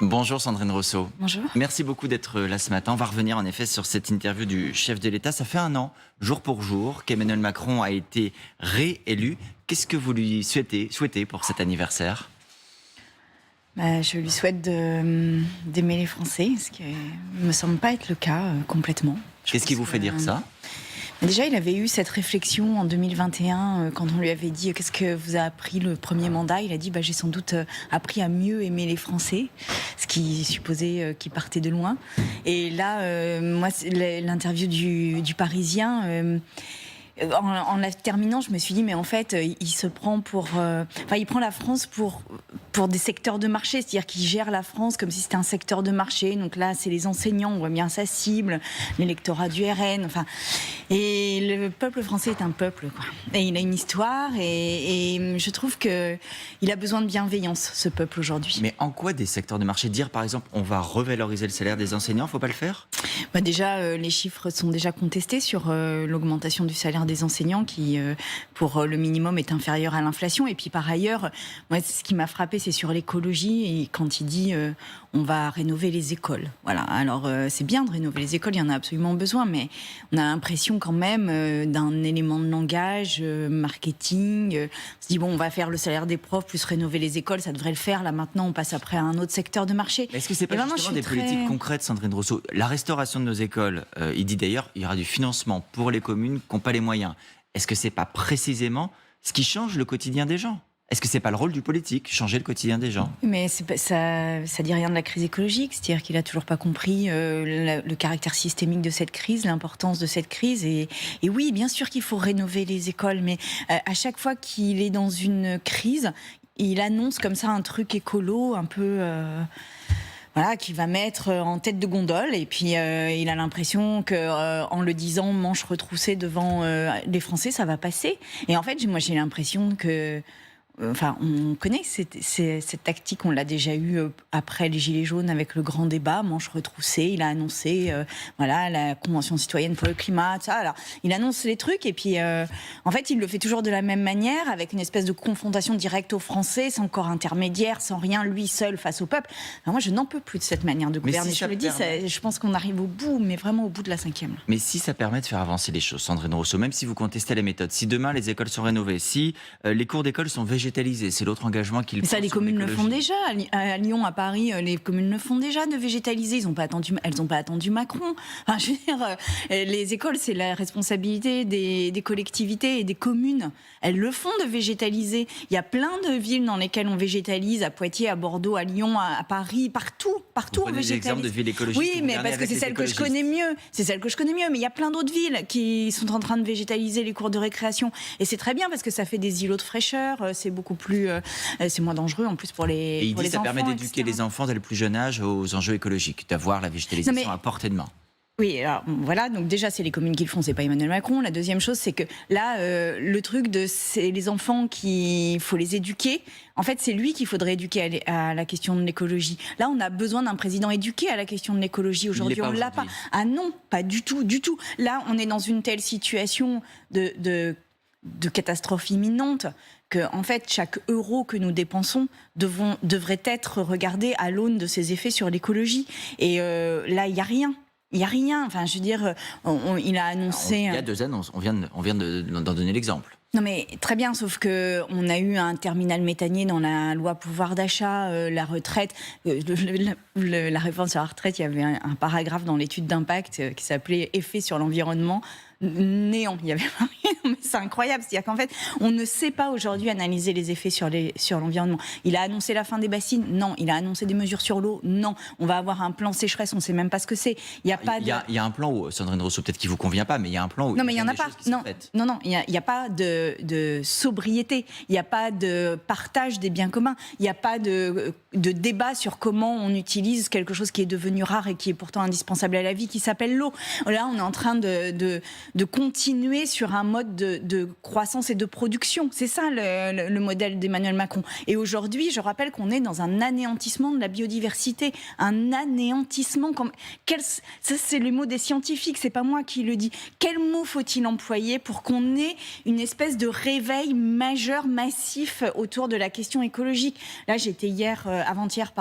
Bonjour Sandrine Rousseau. Bonjour. Merci beaucoup d'être là ce matin. On va revenir en effet sur cette interview du chef de l'État. Ça fait un an, jour pour jour, qu'Emmanuel Macron a été réélu. Qu'est-ce que vous lui souhaitez pour cet anniversaire ? Je lui souhaite d'aimer les Français, ce qui ne me semble pas être le cas complètement. Qu'est-ce qui vous fait dire ça ? Déjà, il avait eu cette réflexion en 2021, quand on lui avait dit « Qu'est-ce que vous a appris le premier mandat ?» Il a dit « J'ai sans doute appris à mieux aimer les Français », ce qui supposait qu'il partait de loin. Et là, moi, l'interview du Parisien... En la terminant, je me suis dit, mais en fait, il se prend il prend la France pour des secteurs de marché, c'est-à-dire qu'il gère la France comme si c'était un secteur de marché. Donc là, c'est les enseignants, on voit bien sa cible, l'électorat du RN, et le peuple français est un peuple, quoi. Et il a une histoire, et je trouve que il a besoin de bienveillance, ce peuple aujourd'hui. Mais en quoi des secteurs de marché ? Dire, par exemple, on va revaloriser le salaire des enseignants, faut pas le faire ? Déjà, les chiffres sont déjà contestés sur l'augmentation du salaire des enseignants qui, pour le minimum, est inférieur à l'inflation. Et puis par ailleurs, moi, ce qui m'a frappé, c'est sur l'écologie, et quand il dit on va rénover les écoles. Voilà. Alors c'est bien de rénover les écoles, il y en a absolument besoin, mais on a l'impression quand même d'un élément de langage, marketing. On se dit on va faire le salaire des profs plus rénover les écoles, ça devrait le faire. Là maintenant, on passe après à un autre secteur de marché. Mais est-ce que c'est pas justement des politiques concrètes, Sandrine Rousseau ? La restauration de nos écoles, il dit d'ailleurs, il y aura du financement pour les communes qui n'ont pas les moyens. Est-ce que c'est pas précisément ce qui change le quotidien des gens ? Est-ce que c'est pas le rôle du politique, changer le quotidien des gens ? Mais ça dit rien de la crise écologique, c'est-à-dire qu'il a toujours pas compris le caractère systémique de cette crise, l'importance de cette crise. Et oui, bien sûr qu'il faut rénover les écoles, mais à chaque fois qu'il est dans une crise, il annonce comme ça un truc écolo un peu... qui va mettre en tête de gondole, et puis il a l'impression que en le disant manche retroussée devant les Français, ça va passer. Et en fait, moi j'ai l'impression que on connaît cette tactique, on l'a déjà eu après les Gilets jaunes avec le grand débat, manche retroussée, il a annoncé la Convention citoyenne pour le climat, tout ça. Alors, il annonce les trucs et puis en fait il le fait toujours de la même manière, avec une espèce de confrontation directe aux Français, sans corps intermédiaire, sans rien, lui seul face au peuple. Alors, moi je n'en peux plus de cette manière de gouverner. Je le dis, je pense qu'on arrive au bout, mais vraiment au bout de la cinquième. Mais si ça permet de faire avancer les choses, Sandrine Rousseau, même si vous contestez les méthodes, si demain les écoles sont rénovées, si les cours d'école sont végétalisés, c'est l'autre engagement qu'il prend. Ça, les communes le font déjà. À Lyon, à Paris, les communes le font déjà de végétaliser. Elles n'ont pas attendu Macron. Je veux dire, les écoles, c'est la responsabilité des collectivités et des communes. Elles le font de végétaliser. Il y a plein de villes dans lesquelles on végétalise, à Poitiers, à Bordeaux, à Lyon, à Paris, partout on végétalise. Des exemples de villes écologiques. Oui, mais parce que c'est celle que je connais mieux. C'est celle que je connais mieux. Mais il y a plein d'autres villes qui sont en train de végétaliser les cours de récréation. Et c'est très bien parce que ça fait des îlots de fraîcheur. C'est beaucoup plus, c'est moins dangereux en plus pour les enfants. Et il dit que ça permet d'éduquer les enfants dès le plus jeune âge aux enjeux écologiques, d'avoir la végétalisation à portée de main. Oui, alors voilà, donc déjà c'est les communes qui le font, c'est pas Emmanuel Macron. La deuxième chose, c'est que là, le truc c'est les enfants qu'il faut les éduquer. En fait, c'est lui qu'il faudrait éduquer à la question de l'écologie. Là, on a besoin d'un président éduqué à la question de l'écologie. Aujourd'hui, on l'a pas. Ah non, pas du tout, du tout. Là, on est dans une telle situation de catastrophe imminente que, en fait, chaque euro que nous dépensons devrait être regardé à l'aune de ses effets sur l'écologie. Et là, il y a rien. Il n'y a rien. Enfin, je veux dire, il a annoncé... Il y a deux annonces. On vient d'en donner l'exemple. Non mais très bien, sauf que on a eu un terminal méthanier dans la loi pouvoir d'achat, la retraite, la réforme sur la retraite. Il y avait un paragraphe dans l'étude d'impact qui s'appelait « Effet sur l'environnement ». Néant, il y avait rien, mais c'est incroyable, c'est-à-dire qu'en fait on ne sait pas aujourd'hui analyser les effets sur l'environnement. Il a annoncé la fin des bassines, non. Il a annoncé des mesures sur l'eau, non. On va avoir un plan sécheresse, on ne sait même pas ce que c'est. Il y a un plan où, Sandrine Rousseau, peut-être qu'il vous convient pas, mais il y a un plan où non, mais il y en a pas. Non, il y a pas de sobriété, il n'y a pas de partage des biens communs, il n'y a pas de débat sur comment on utilise quelque chose qui est devenu rare et qui est pourtant indispensable à la vie, qui s'appelle l'eau. Là, on est en train de continuer sur un mode de croissance et de production. C'est ça le modèle d'Emmanuel Macron. Et aujourd'hui, je rappelle qu'on est dans un anéantissement de la biodiversité. Un anéantissement. Ça, c'est le mot des scientifiques, c'est pas moi qui le dis. Quel mot faut-il employer pour qu'on ait une espèce de réveil majeur, massif autour de la question écologique? Là, j'étais avant-hier,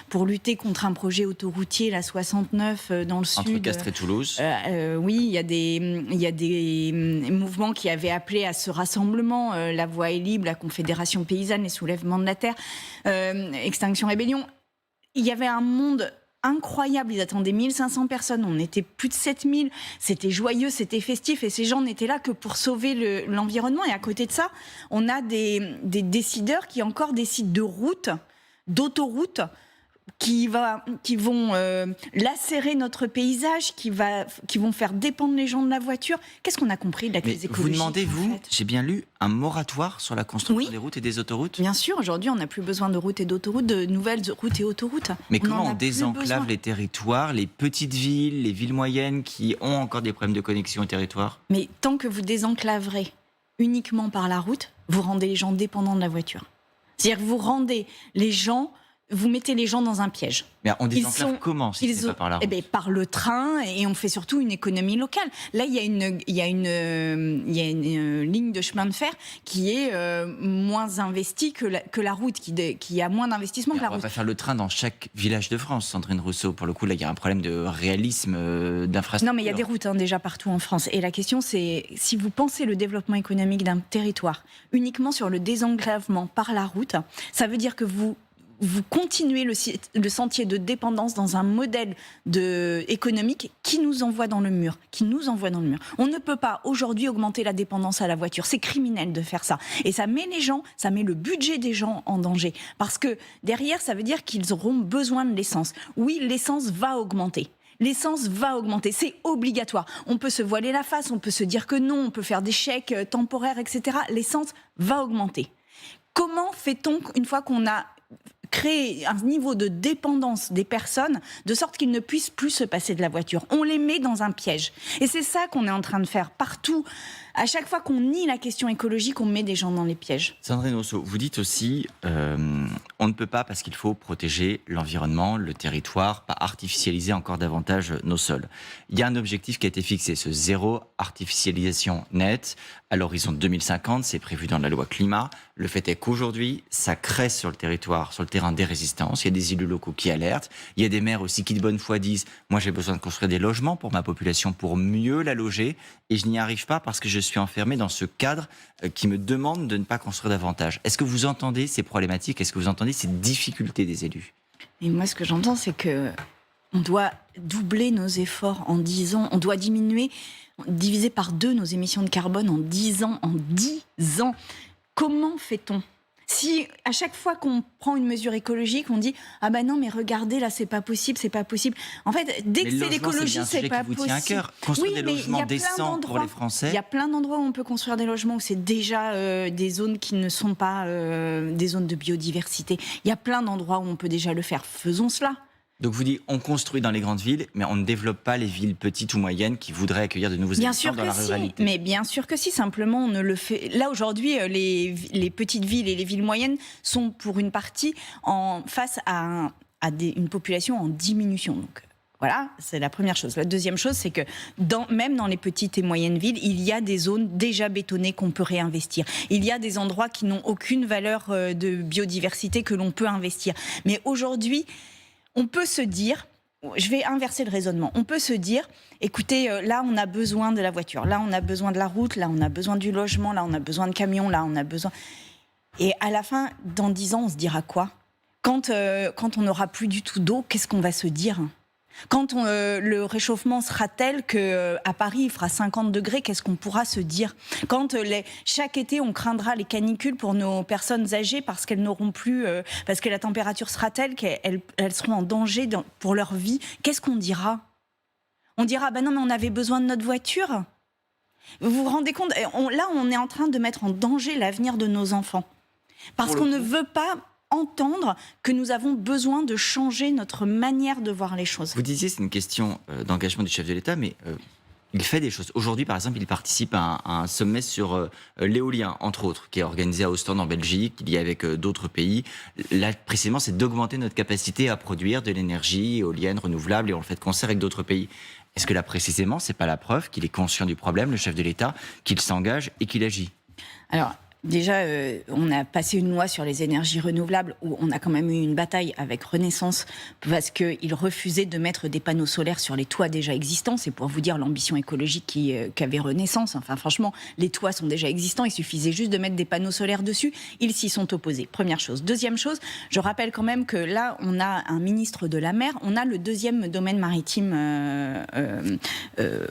pour lutter contre un projet autoroutier, la 69, dans le sud. Entre Castres et Toulouse. Oui, il y a des mouvements qui avaient appelé à ce rassemblement. La Voix est libre, la Confédération paysanne, les Soulèvements de la Terre, Extinction Rébellion. Il y avait un monde incroyable. Ils attendaient 1500 personnes. On était plus de 7000. C'était joyeux, c'était festif. Et ces gens n'étaient là que pour sauver l'environnement. Et à côté de ça, on a des décideurs qui encore décident de routes, d'autoroutes, qui vont lacérer notre paysage, qui vont faire dépendre les gens de la voiture. Qu'est-ce qu'on a compris de la crise écologique? Vous demandez, j'ai bien lu, un moratoire sur la construction des routes et des autoroutes? Bien sûr, aujourd'hui, on n'a plus besoin de routes et d'autoroutes, de nouvelles routes et autoroutes. Mais comment on désenclave les territoires, les petites villes, les villes moyennes qui ont encore des problèmes de connexion au territoire? Mais tant que vous désenclaverez uniquement par la route, vous rendez les gens dépendants de la voiture. C'est-à-dire que vous mettez les gens dans un piège. Mais on désenclave comment si c'est pas par la route? Par le train, et on fait surtout une économie locale. Là, il y a une ligne de chemin de fer qui est moins investie que la route, qui a moins d'investissement que la route. On va pas faire le train dans chaque village de France, Sandrine Rousseau. Pour le coup, là, il y a un problème de réalisme, d'infrastructure. Non, mais il y a des routes déjà partout en France. Et la question, c'est si vous pensez le développement économique d'un territoire uniquement sur le désenclavement par la route, ça veut dire que vous continuez le sentier de dépendance dans un modèle économique qui nous envoie dans le mur. On ne peut pas aujourd'hui augmenter la dépendance à la voiture. C'est criminel de faire ça. Et ça met le budget des gens en danger. Parce que derrière, ça veut dire qu'ils auront besoin de l'essence. Oui, l'essence va augmenter. C'est obligatoire. On peut se voiler la face, on peut se dire que non, on peut faire des chèques temporaires, etc. L'essence va augmenter. Comment fait-on une fois qu'on a créer un niveau de dépendance des personnes de sorte qu'ils ne puissent plus se passer de la voiture? On les met dans un piège. Et c'est ça qu'on est en train de faire partout. À chaque fois qu'on nie la question écologique, on met des gens dans les pièges. Sandrine Rousseau, vous dites aussi on ne peut pas parce qu'il faut protéger l'environnement, le territoire, pas artificialiser encore davantage nos sols. Il y a un objectif qui a été fixé, ce zéro artificialisation nette à l'horizon 2050, c'est prévu dans la loi climat. Le fait est qu'aujourd'hui, ça crée sur le territoire, sur le terrain des résistances. Il y a des élus locaux qui alertent. Il y a des maires aussi qui de bonne foi disent moi j'ai besoin de construire des logements pour ma population pour mieux la loger et je n'y arrive pas parce que je suis enfermé dans ce cadre qui me demande de ne pas construire davantage. Est-ce que vous entendez ces problématiques? Est-ce que vous entendez ces difficultés des élus? Et moi, ce que j'entends, c'est que on doit doubler nos efforts en 10 ans. On doit diviser par 2 nos émissions de carbone en 10 ans. Comment fait-on? Si à chaque fois qu'on prend une mesure écologique, on dit ah ben non mais regardez là c'est pas possible. En fait, dès que c'est l'écologie, c'est pas possible. Tient à cœur. Construire des logements décents pour les Français. Il y a plein d'endroits où on peut construire des logements où c'est déjà des zones qui ne sont pas des zones de biodiversité. Il y a plein d'endroits où on peut déjà le faire. Faisons cela. Donc vous dites, on construit dans les grandes villes, mais on ne développe pas les villes petites ou moyennes qui voudraient accueillir de nouveaux habitants dans la ruralité. Mais bien sûr que si, simplement on ne le fait... Là aujourd'hui, les petites villes et les villes moyennes sont pour une partie face à une population en diminution. Donc voilà, c'est la première chose. La deuxième chose, c'est que même dans les petites et moyennes villes, il y a des zones déjà bétonnées qu'on peut réinvestir. Il y a des endroits qui n'ont aucune valeur de biodiversité que l'on peut investir. Mais aujourd'hui... on peut se dire, je vais inverser le raisonnement, on peut se dire, écoutez, là on a besoin de la voiture, là on a besoin de la route, là on a besoin du logement, là on a besoin de camions, là on a besoin... Et à la fin, dans 10 ans, on se dira quoi? Quand on n'aura plus du tout d'eau, qu'est-ce qu'on va se dire? Quand le réchauffement sera tel qu'à Paris, il fera 50 degrés, qu'est-ce qu'on pourra se dire? Quand chaque été, on craindra les canicules pour nos personnes âgées parce qu'elles n'auront plus... parce que la température sera telle qu'elles seront en danger pour leur vie, qu'est-ce qu'on dira? On dira, ben non, mais on avait besoin de notre voiture. Vous vous rendez compte? Là, on est en train de mettre en danger l'avenir de nos enfants. Parce qu'on ne veut pas... entendre que nous avons besoin de changer notre manière de voir les choses. Vous disiez c'est une question d'engagement du chef de l'État, mais il fait des choses. Aujourd'hui, par exemple, il participe à un sommet sur l'éolien, entre autres, qui est organisé à Ostende en Belgique. Il y est avec d'autres pays. Là, précisément, c'est d'augmenter notre capacité à produire de l'énergie éolienne renouvelable, et on le fait de concert avec d'autres pays. Est-ce que là, précisément, c'est pas la preuve qu'il est conscient du problème, le chef de l'État, qu'il s'engage et qu'il agit? Alors, déjà, on a passé une loi sur les énergies renouvelables où on a quand même eu une bataille avec Renaissance parce qu'ils refusaient de mettre des panneaux solaires sur les toits déjà existants. C'est pour vous dire l'ambition écologique qu'avait Renaissance. Enfin, franchement, les toits sont déjà existants. Il suffisait juste de mettre des panneaux solaires dessus. Ils s'y sont opposés. Première chose. Deuxième chose, je rappelle quand même que là, on a un ministre de la mer. On a le deuxième domaine maritime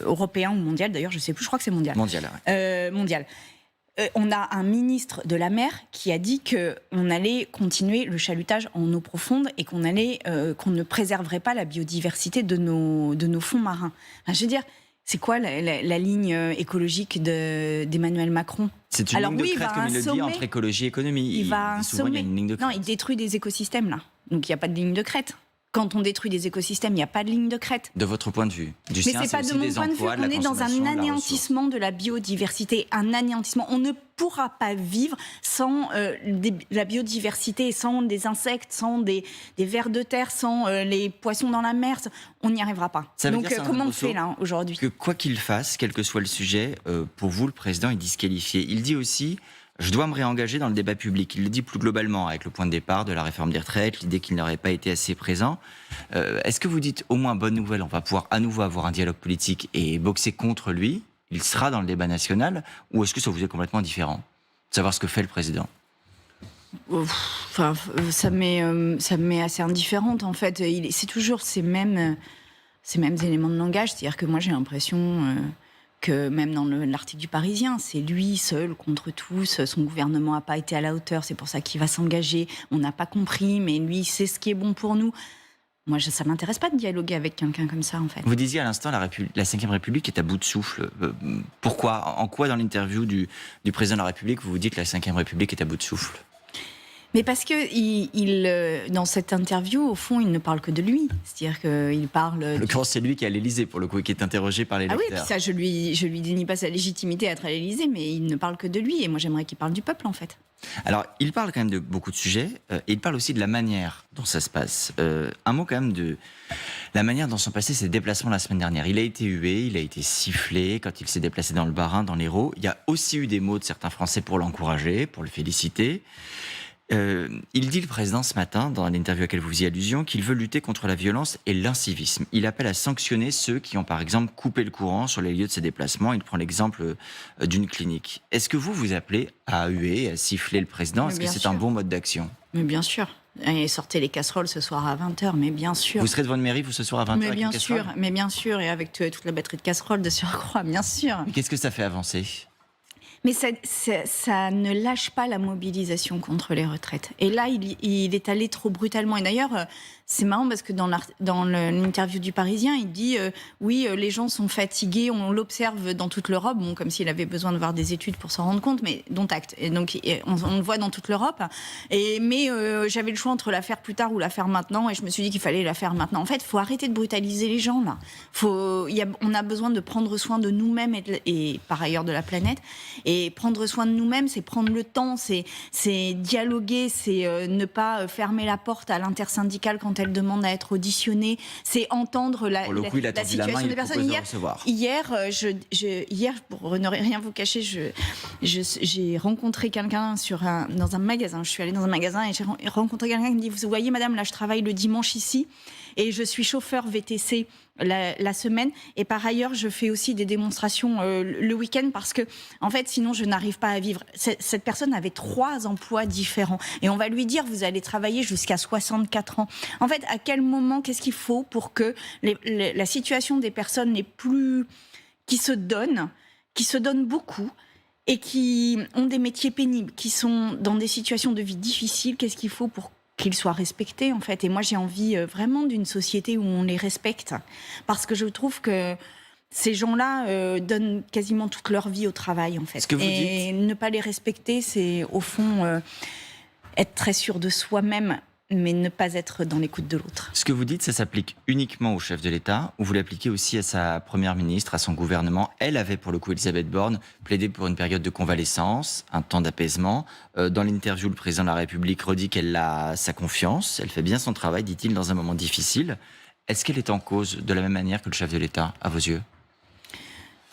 européen ou mondial. D'ailleurs, je sais plus. Je crois que c'est mondial. Mondial, ouais. Mondial. On a un ministre de la mer qui a dit qu'on allait continuer le chalutage en eau profonde et qu'on ne préserverait pas la biodiversité de nos fonds marins. Enfin, je veux dire, c'est quoi la ligne écologique d'Emmanuel Macron? C'est une ligne de crête, comme il le dit, entre écologie et économie. Il va à un sommet. Non, il détruit des écosystèmes, là. Donc il n'y a pas de ligne de crête. Quand on détruit des écosystèmes, il n'y a pas de ligne de crête. De votre point de vue? Mais ce n'est pas de mon point de vue. On est dans un anéantissement de la biodiversité. Un anéantissement. On ne pourra pas vivre sans la biodiversité, sans des insectes, sans des vers de terre, sans les poissons dans la mer. On n'y arrivera pas. Donc comment on fait là aujourd'hui? Que quoi qu'il fasse, quel que soit le sujet, pour vous, le président est disqualifié. Il dit aussi... Je dois me réengager dans le débat public. Il le dit plus globalement, avec le point de départ de la réforme des retraites, l'idée qu'il n'aurait pas été assez présent. Est-ce que vous dites, au moins, bonne nouvelle, on va pouvoir à nouveau avoir un dialogue politique et boxer contre lui? Il sera dans le débat national? Ou est-ce que ça vous est complètement différent de savoir ce que fait le président? Enfin, ça me met assez indifférente, en fait. C'est toujours ces mêmes éléments de langage. C'est-à-dire que moi, j'ai l'impression... que même dans l'article du Parisien, c'est lui seul contre tous, son gouvernement n'a pas été à la hauteur, c'est pour ça qu'il va s'engager, on n'a pas compris, mais lui, c'est ce qui est bon pour nous. Moi, ça ne m'intéresse pas de dialoguer avec quelqu'un comme ça, en fait. Vous disiez à l'instant, la Ve République est à bout de souffle. Pourquoi? En quoi, dans l'interview du président de la République, vous vous dites que la Ve République est à bout de souffle? Mais parce que dans cette interview, au fond, il ne parle que de lui. C'est-à-dire qu'il parle... En l'occurrence, c'est lui qui est à l'Élysée, pour le coup, et qui est interrogé par les lecteurs. Ah oui, puis ça, je lui dénie pas sa légitimité à être à l'Élysée, mais il ne parle que de lui. Et moi, j'aimerais qu'il parle du peuple, en fait. Alors, il parle quand même de beaucoup de sujets, et il parle aussi de la manière dont ça se passe. Un mot quand même de la manière dont sont passés ses déplacements la semaine dernière. Il a été hué, il a été sifflé quand il s'est déplacé dans le Bas-Rhin, dans l'Hérault. Il y a aussi eu des mots de certains Français pour l'encourager, pour le féliciter. Il dit, le président, ce matin, dans l'interview à laquelle vous faisiez allusion, qu'il veut lutter contre la violence et l'incivisme. Il appelle à sanctionner ceux qui ont, par exemple, coupé le courant sur les lieux de ses déplacements. Il prend l'exemple d'une clinique. Est-ce que vous appelez à huer, à siffler le président? Est-ce que c'est un bon mode d'action? Mais bien sûr. Et sortez les casseroles ce soir à 20h, mais bien sûr. Vous serez devant une mairie, vous, ce soir à 20h? Mais bien sûr, et avec toute la batterie de casseroles de surcroît, bien sûr. Mais qu'est-ce que ça fait avancer? Mais ça ne lâche pas la mobilisation contre les retraites. Et là, il est allé trop brutalement. Et d'ailleurs, c'est marrant parce que dans l'interview du Parisien, il dit oui, les gens sont fatigués, on l'observe dans toute l'Europe, bon, comme s'il avait besoin de voir des études pour s'en rendre compte, mais dont acte. Et donc, on le voit dans toute l'Europe. Mais j'avais le choix entre la faire plus tard ou la faire maintenant, et je me suis dit qu'il fallait la faire maintenant. En fait, il faut arrêter de brutaliser les gens, là. On a besoin de prendre soin de nous-mêmes et par ailleurs de la planète. Et prendre soin de nous-mêmes, c'est prendre le temps, c'est dialoguer, c'est ne pas fermer la porte à l'intersyndicale quand elle demande à être auditionnée, c'est entendre la situation des personnes. Hier, pour ne rien vous cacher, j'ai rencontré quelqu'un dans un magasin. Je suis allée dans un magasin et j'ai rencontré quelqu'un qui me dit, vous voyez madame, là je travaille le dimanche ici et je suis chauffeur VTC la semaine, et par ailleurs je fais aussi des démonstrations le week-end parce que en fait sinon je n'arrive pas à vivre. Cette personne avait 3 emplois différents et on va lui dire vous allez travailler jusqu'à 64 ans. En fait, à quel moment, qu'est-ce qu'il faut pour que la situation des personnes les plus qui se donnent beaucoup et qui ont des métiers pénibles, qui sont dans des situations de vie difficiles, qu'est-ce qu'il faut pour qu'ils soient respectés, en fait. Et moi, j'ai envie vraiment d'une société où on les respecte. Parce que je trouve que ces gens-là donnent quasiment toute leur vie au travail, en fait. Ce que vous dites... ne pas les respecter, c'est, au fond, être très sûr de soi-même mais ne pas être dans l'écoute de l'autre. Ce que vous dites, ça s'applique uniquement au chef de l'État, ou vous l'appliquez aussi à sa première ministre, à son gouvernement. Elle avait, pour le coup, Elisabeth Borne, plaidé pour une période de convalescence, un temps d'apaisement. Dans l'interview, le président de la République redit qu'elle a sa confiance, elle fait bien son travail, dit-il, dans un moment difficile. Est-ce qu'elle est en cause de la même manière que le chef de l'État, à vos yeux ?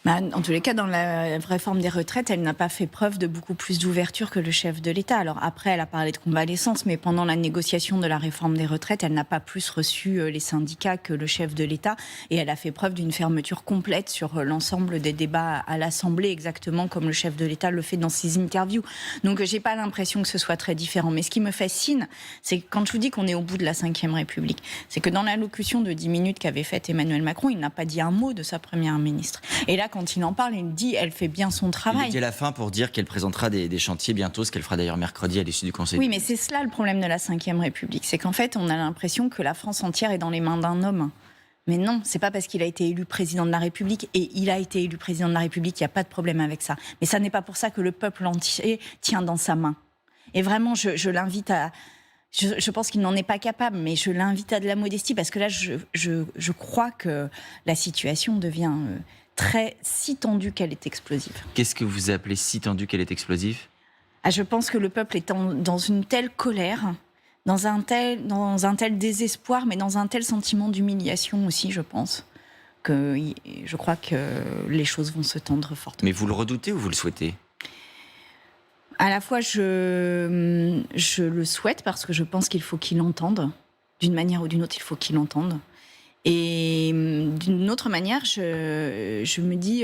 En tous les cas, dans la réforme des retraites, elle n'a pas fait preuve de beaucoup plus d'ouverture que le chef de l'État. Alors après, elle a parlé de convalescence, mais pendant la négociation de la réforme des retraites, elle n'a pas plus reçu les syndicats que le chef de l'État. Et elle a fait preuve d'une fermeture complète sur l'ensemble des débats à l'Assemblée, exactement comme le chef de l'État le fait dans ses interviews. Donc j'ai pas l'impression que ce soit très différent. Mais ce qui me fascine, c'est que quand je vous dis qu'on est au bout de la Ve République, c'est que dans l'allocution de 10 minutes qu'avait faite Emmanuel Macron, il n'a pas dit un mot de sa première ministre. Et là, quand il en parle, il dit elle fait bien son travail. Il dit à la fin pour dire qu'elle présentera des chantiers bientôt, ce qu'elle fera d'ailleurs mercredi à l'issue du Conseil. Oui, mais c'est cela le problème de la Ve République. C'est qu'en fait, on a l'impression que la France entière est dans les mains d'un homme. Mais non, c'est pas parce qu'il a été élu président de la République, et il a été élu président de la République, il n'y a pas de problème avec ça. Mais ça n'est pas pour ça que le peuple entier tient dans sa main. Et vraiment, je l'invite à... Je pense qu'il n'en est pas capable, mais je l'invite à de la modestie, parce que là, je crois que la situation devient... si tendue qu'elle est explosive. Qu'est-ce que vous appelez si tendue qu'elle est explosive ? Je pense que le peuple est dans une telle colère, dans un tel désespoir, mais dans un tel sentiment d'humiliation aussi, je pense, que je crois que les choses vont se tendre fortement. Mais vous le redoutez ou vous le souhaitez ? À la fois, je le souhaite, parce que je pense qu'il faut qu'il entende. D'une manière ou d'une autre, il faut qu'il entende. Et d'une autre manière, je me dis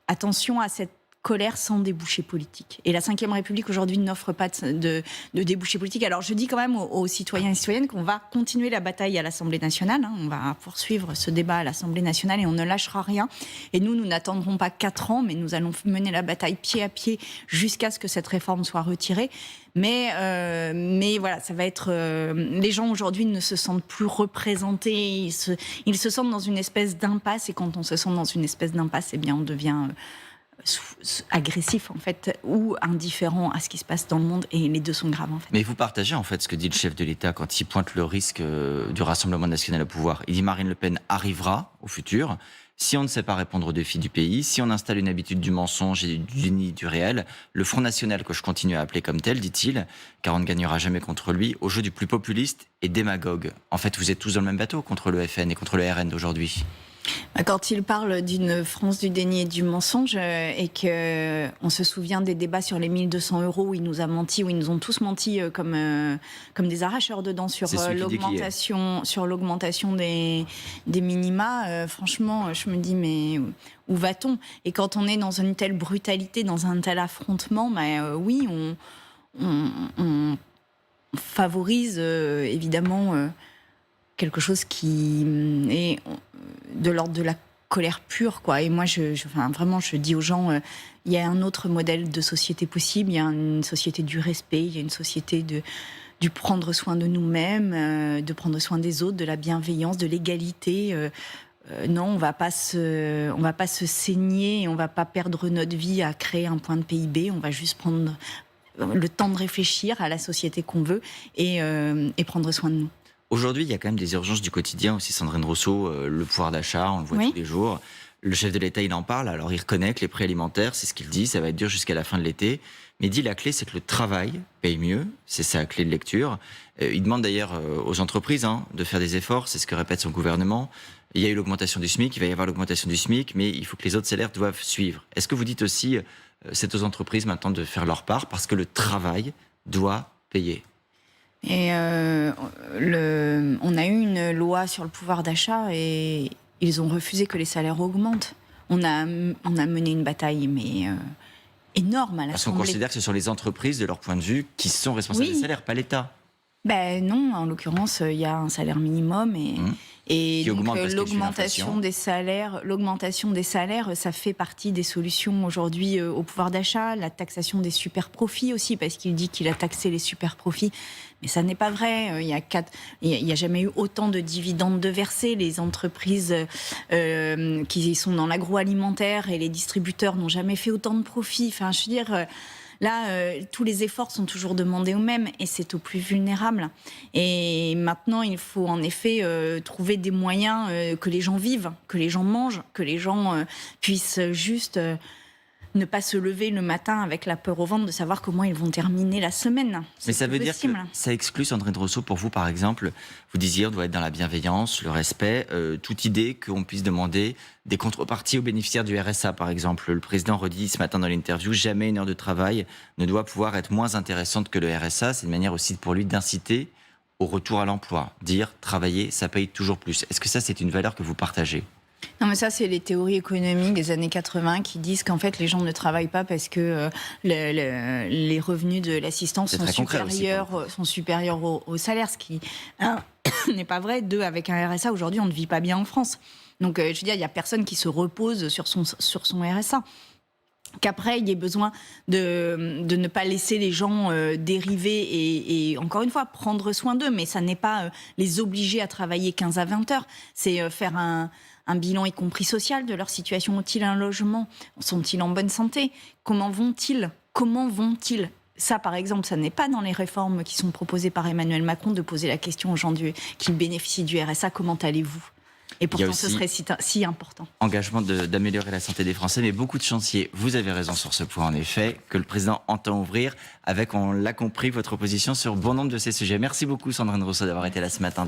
attention à cette colère sans débouché politique. Et la Ve République aujourd'hui n'offre pas de débouché politique. Alors je dis quand même aux citoyens et citoyennes qu'on va continuer la bataille à l'Assemblée nationale. On va poursuivre ce débat à l'Assemblée nationale et on ne lâchera rien. Et nous n'attendrons pas 4 ans, mais nous allons mener la bataille pied à pied jusqu'à ce que cette réforme soit retirée. Mais voilà, ça va être... les gens aujourd'hui ne se sentent plus représentés, ils se sentent dans une espèce d'impasse, et quand on se sent dans une espèce d'impasse, eh bien on devient agressif en fait, ou indifférent à ce qui se passe dans le monde, et les deux sont graves en fait. Mais vous partagez en fait ce que dit le chef de l'État quand il pointe le risque du Rassemblement national au pouvoir. Il dit Marine Le Pen arrivera au futur. Si on ne sait pas répondre aux défis du pays, si on installe une habitude du mensonge et du déni du réel, le Front National, que je continue à appeler comme tel, dit-il, car on ne gagnera jamais contre lui, au jeu du plus populiste et démagogue. En fait, vous êtes tous dans le même bateau contre le FN et contre le RN d'aujourd'hui. Quand il parle d'une France du déni et du mensonge, et qu'on se souvient des débats sur les 1 200 € où il nous a menti, où ils nous ont tous menti comme des arracheurs de dents sur l'augmentation des minima, franchement, je me dis mais où va-t-on ? Et quand on est dans une telle brutalité, dans un tel affrontement, oui, on favorise évidemment quelque chose qui est de l'ordre de la colère pure, quoi. Et moi, vraiment, je dis aux gens, il y a un autre modèle de société possible. Il y a une société du respect, il y a une société du prendre soin de nous-mêmes, de prendre soin des autres, de la bienveillance, de l'égalité. Non, on va pas se saigner, on va pas perdre notre vie à créer un point de PIB. On va juste prendre le temps de réfléchir à la société qu'on veut et prendre soin de nous. Aujourd'hui, il y a quand même des urgences du quotidien aussi, Sandrine Rousseau, le pouvoir d'achat, on le voit tous les jours. Le chef de l'État, il en parle, alors il reconnaît que les prix alimentaires, c'est ce qu'il dit, ça va être dur jusqu'à la fin de l'été. Mais il dit la clé, c'est que le travail paye mieux, c'est sa clé de lecture. Il demande d'ailleurs aux entreprises de faire des efforts, c'est ce que répète son gouvernement. Il y a eu l'augmentation du SMIC, il va y avoir l'augmentation du SMIC, mais il faut que les autres salaires doivent suivre. Est-ce que vous dites aussi, c'est aux entreprises maintenant de faire leur part, parce que le travail doit payer ? Et on a eu une loi sur le pouvoir d'achat et ils ont refusé que les salaires augmentent. On a mené une bataille, mais énorme à l'Assemblée. Parce qu'on considère que ce sont les entreprises, de leur point de vue, qui sont responsables des salaires, pas l'État. Non, en l'occurrence, il y a un salaire minimum et donc, l'augmentation des salaires, ça fait partie des solutions aujourd'hui au pouvoir d'achat. La taxation des super profits aussi, parce qu'il dit qu'il a taxé les super profits, mais ça n'est pas vrai. Il y a jamais eu autant de dividendes de versés. Les entreprises qui sont dans l'agroalimentaire et les distributeurs n'ont jamais fait autant de profits. Enfin, je veux dire. Là, tous les efforts sont toujours demandés aux mêmes et c'est aux plus vulnérables. Et maintenant, il faut en effet trouver des moyens que les gens vivent, que les gens mangent, que les gens puissent juste ne pas se lever le matin avec la peur au ventre de savoir comment ils vont terminer la semaine. Mais ça veut dire que ça exclut, Sandrine Rousseau, pour vous, par exemple, vous disiez, on doit être dans la bienveillance, le respect, toute idée qu'on puisse demander des contreparties aux bénéficiaires du RSA, par exemple. Le président redit ce matin dans l'interview, jamais une heure de travail ne doit pouvoir être moins intéressante que le RSA. C'est une manière aussi pour lui d'inciter au retour à l'emploi. Dire, travailler, ça paye toujours plus. Est-ce que ça, c'est une valeur que vous partagez ? Non, mais ça, c'est les théories économiques des années 80 qui disent qu'en fait, les gens ne travaillent pas parce que les revenus de l'assistance sont supérieurs au salaire, ce qui n'est pas vrai. Deux, avec un RSA, aujourd'hui, on ne vit pas bien en France. Donc, je veux dire, il n'y a personne qui se repose sur son RSA. Qu'après, il y ait besoin de ne pas laisser les gens dériver et encore une fois, prendre soin d'eux. Mais ça n'est pas les obliger à travailler 15 à 20 heures. C'est faire un bilan, y compris social, de leur situation. Ont-ils un logement ? Sont-ils en bonne santé ? Comment vont-ils ? Ça, par exemple, ça n'est pas dans les réformes qui sont proposées par Emmanuel Macron de poser la question aux gens qui bénéficient du RSA. Comment allez-vous ? Et pourtant, ce serait si important. Engagement d'améliorer la santé des Français, mais beaucoup de chantiers. Vous avez raison sur ce point, en effet, que le président entend ouvrir avec, on l'a compris, votre position sur bon nombre de ces sujets. Merci beaucoup, Sandrine Rousseau, d'avoir été là ce matin.